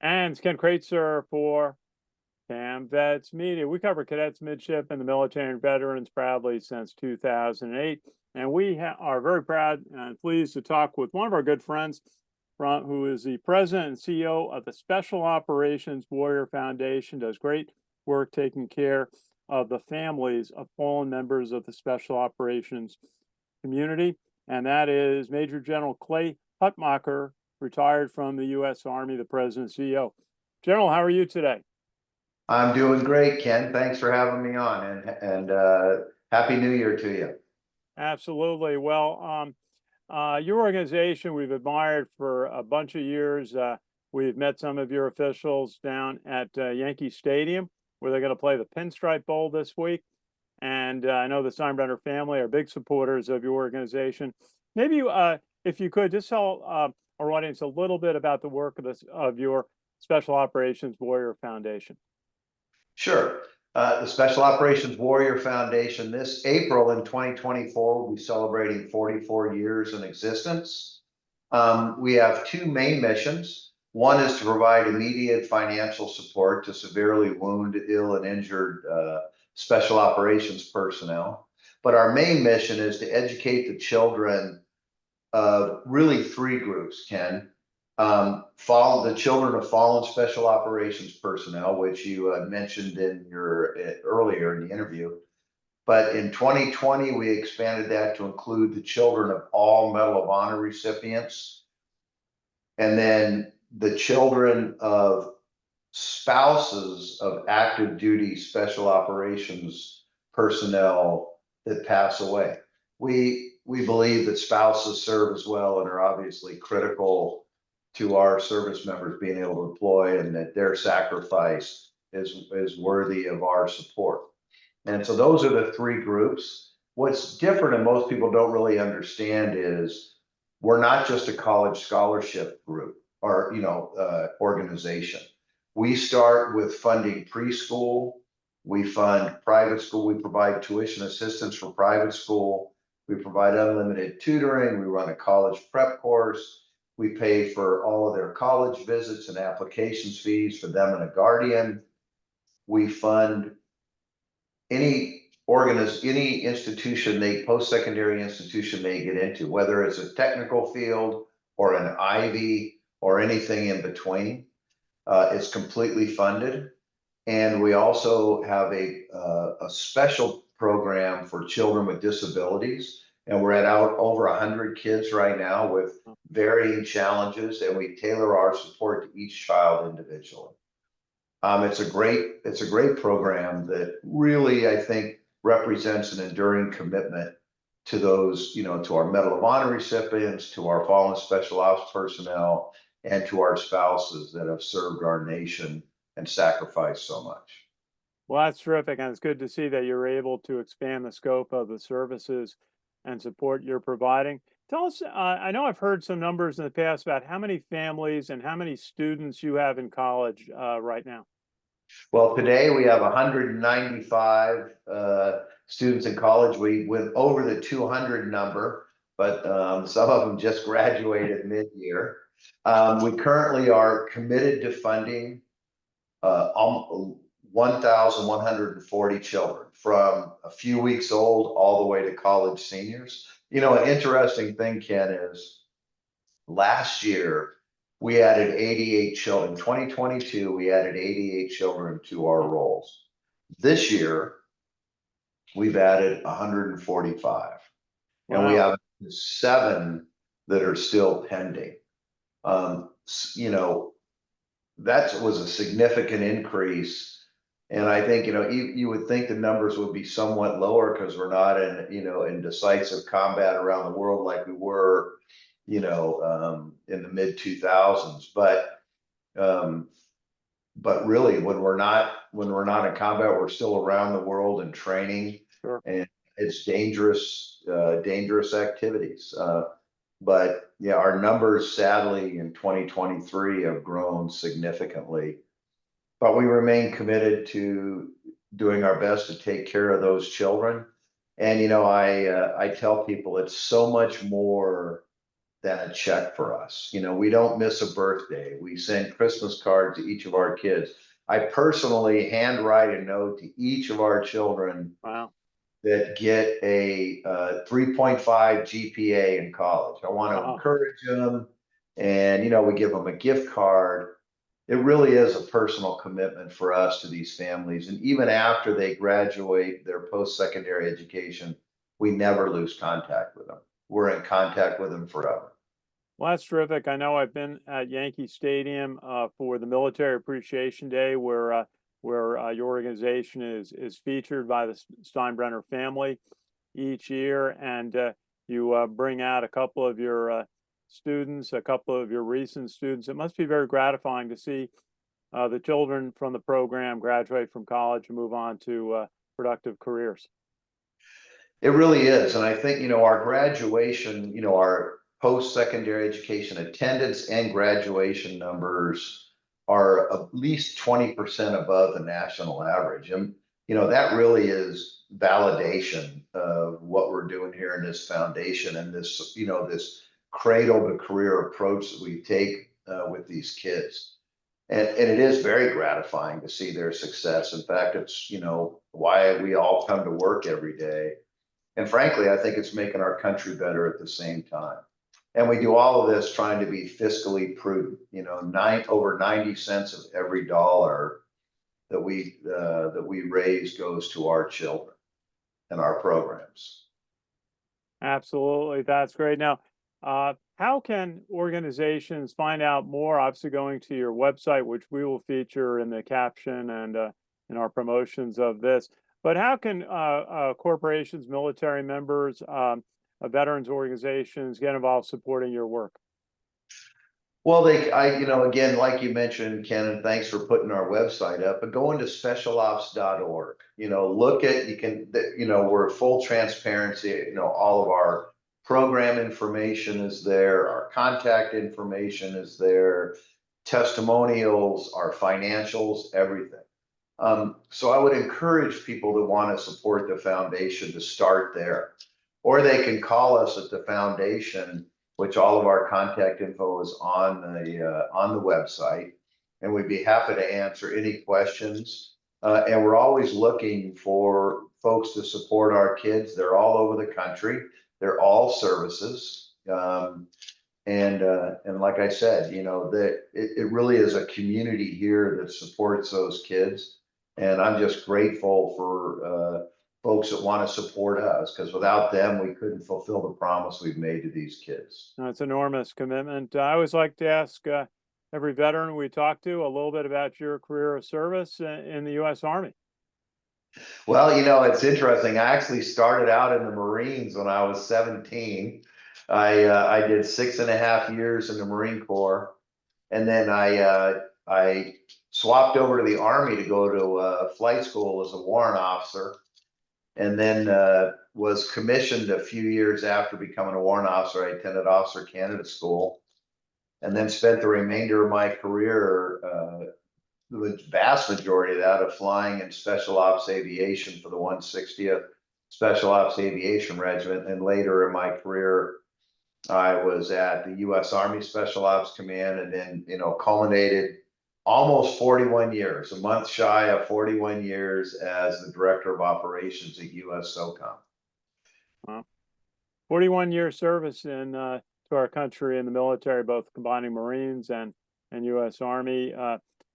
And it's Ken Kreitzer for CaMMVetsMedia. We cover cadets, midship, and the military and veterans proudly since 2008. And we are very proud and pleased to talk with one of our good friends, who is the president and CEO of the Special Operations Warrior Foundation, does great work taking care of the families of fallen members of the Special Operations community. And that is Major General Clay Hutmacher, retired from the U.S. Army, the president and CEO. General, how are you today? I'm doing great, Ken. Thanks for having me on, and Happy New Year to you. Absolutely. Well, your organization we've admired for a bunch of years. We've met some of your officials down at Yankee Stadium, where they're going to play the Pinstripe Bowl this week. And I know the Steinbrenner family are big supporters of your organization. Maybe if you could just tell our audience a little bit about the work of your Special Operations Warrior Foundation. Sure. The Special Operations Warrior Foundation, this April in 2024, will be celebrating 44 years in existence. We have two main missions. One is to provide immediate financial support to severely wounded, ill, and injured Special Operations personnel. But our main mission is to educate the children of really three groups, Ken. The children of fallen Special Operations personnel, which you mentioned in your earlier in the interview. But in 2020, we expanded that to include the children of all Medal of Honor recipients, and then the children of spouses of active duty Special Operations personnel that pass away. We believe that spouses serve as well and are obviously critical to our service members being able to deploy, and that their sacrifice is worthy of our support. And so those are the three groups. What's different and most people don't really understand is we're not just a college scholarship group or organization. We start with funding preschool. We fund private school. We provide tuition assistance for private school. We provide unlimited tutoring. We run a college prep course. We pay for all of their college visits and applications fees for them and a guardian. We fund any institution, post-secondary institution they get into, whether it's a technical field or an Ivy or anything in between. It's completely funded. And we also have a special program for children with disabilities. And we're at over 100 kids right now with varying challenges, and we tailor our support to each child individually. It's a great program that really, I think, represents an enduring commitment to those, to our Medal of Honor recipients, to our fallen Special Ops personnel, and to our spouses that have served our nation and sacrificed so much. Well, that's terrific, and it's good to see that you're able to expand the scope of the services and support you're providing. Tell us, I know I've heard some numbers in the past about how many families and how many students you have in college right now. Well, today we have 195 students in college. We went over the 200 number, but some of them just graduated mid-year. We currently are committed to funding 1,140 children from a few weeks old all the way to college seniors. An interesting thing, Ken, is last year we added 88 children. In 2022, we added 88 children to our rolls. This year, we've added 145. Wow. And we have 7 that are still pending. That was a significant increase. And I think, you would think the numbers would be somewhat lower because we're not in decisive combat around the world like we were, in the mid 2000s. But really, when we're not in combat, we're still around the world and training. Sure. And it's dangerous activities. But yeah, our numbers sadly in 2023 have grown significantly. But we remain committed to doing our best to take care of those children. And I tell people it's so much more than a check for us. You know, we don't miss a birthday. We send Christmas cards to each of our kids. I personally handwrite a note to each of our children Wow. that get a 3.5 GPA in college. I want to Wow. encourage them, and you know, we give them a gift card. It really is a personal commitment for us to these families, and even after they graduate their post-secondary education, we never lose contact with them. We're in contact with them forever. Well, that's terrific. I know I've been at Yankee Stadium for the Military Appreciation Day, where your organization is featured by the Steinbrenner family each year, and you bring out a couple of your students, a couple of your recent students. It must be very gratifying to see the children from the program graduate from college and move on to productive careers. It really is. And I think, you know, our graduation, you know, our post-secondary education attendance and graduation numbers are at least 20% above the national average. And, you know, that really is validation of what we're doing here in this foundation and this, you know, this cradle to career approach that we take with these kids. And it is very gratifying to see their success. In fact, it's, you know, why we all come to work every day. And frankly, I think it's making our country better at the same time. And we do all of this trying to be fiscally prudent. You know, over 90 cents of every dollar that we raise goes to our children and our programs. Absolutely, that's great. Now, how can organizations find out more? Obviously, going to your website, which we will feature in the caption and in our promotions of this. But how can corporations, military members, veterans organizations get involved supporting your work? Well, you know, again, like you mentioned, Ken, and thanks for putting our website up, but go into specialops.org, you know, you know, we're full transparency, you know, all of our program information is there, our contact information is there, testimonials, our financials, everything. So I would encourage people that want to support the foundation to start there, or they can call us at the foundation, which all of our contact info is on the website, and we'd be happy to answer any questions. And we're always looking for folks to support our kids. They're all over the country. They're all services. And like I said, you know, that it really is a community here that supports those kids. And I'm just grateful for folks that want to support us, because without them, we couldn't fulfill the promise we've made to these kids. It's enormous commitment. I always like to ask every veteran we talk to a little bit about your career of service in the U.S. Army. Well, you know, it's interesting. I actually started out in the Marines when I was 17. I did 6.5 years in the Marine Corps, and then I swapped over to the Army to go to flight school as a warrant officer, and then was commissioned a few years after becoming a warrant officer. I attended Officer Candidate School, and then spent the remainder of my career, the vast majority of that, of flying in Special Ops Aviation for the 160th Special Ops Aviation Regiment. And later in my career, I was at the U.S. Army Special Ops Command, and then, you know, culminated almost 41 years, a month shy of 41 years as the Director of Operations at U.S. SOCOM. Wow. 41 year service in to our country in the military, both combining Marines and U.S. Army.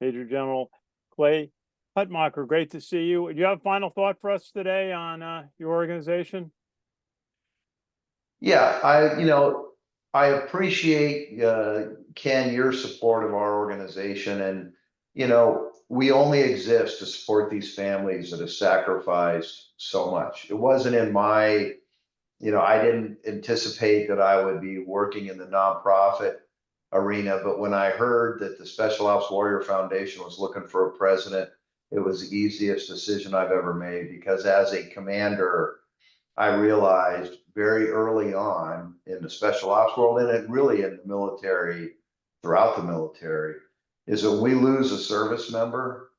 Major General Clay Hutmacher, great to see you. Do you have a final thought for us today on your organization? Yeah, I appreciate, Ken, your support of our organization. And, you know, we only exist to support these families that have sacrificed so much. It wasn't in my, you know, I didn't anticipate that I would be working in the nonprofit arena, but when I heard that the Special Ops Warrior Foundation was looking for a president, it was the easiest decision I've ever made, because as a commander, I realized very early on in the special ops world, and it really in the military, throughout the military, is that when we lose a service member,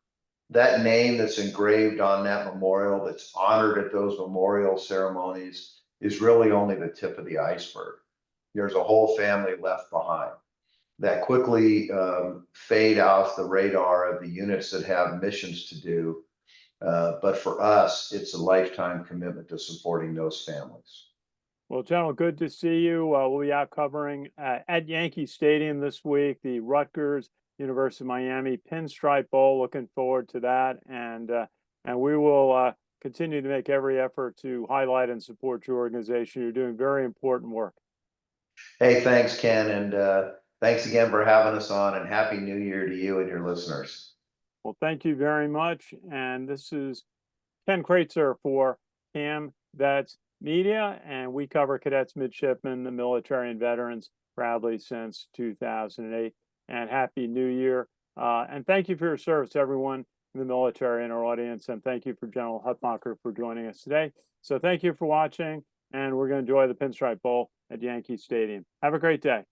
that name that's engraved on that memorial, that's honored at those memorial ceremonies, is really only the tip of the iceberg. there's a whole family left behind that quickly fade off the radar of the units that have missions to do. But for us, it's a lifetime commitment to supporting those families. Well, General, good to see you. We'll be out covering at Yankee Stadium this week, the Rutgers University of Miami Pinstripe Bowl. Looking forward to that, and we will continue to make every effort to highlight and support your organization. You're doing very important work. Hey, thanks, Ken, and thanks again for having us on, and Happy New Year to you and your listeners. Well, thank you very much. And this is Ken Kreitzer for CaMMVetsMedia, and we cover cadets, midshipmen, the military, and veterans proudly since 2008. And Happy New Year. And thank you for your service, everyone in the military and our audience. And thank you for General Hutmacher for joining us today. So thank you for watching, and we're going to enjoy the Pinstripe Bowl at Yankee Stadium. Have a great day.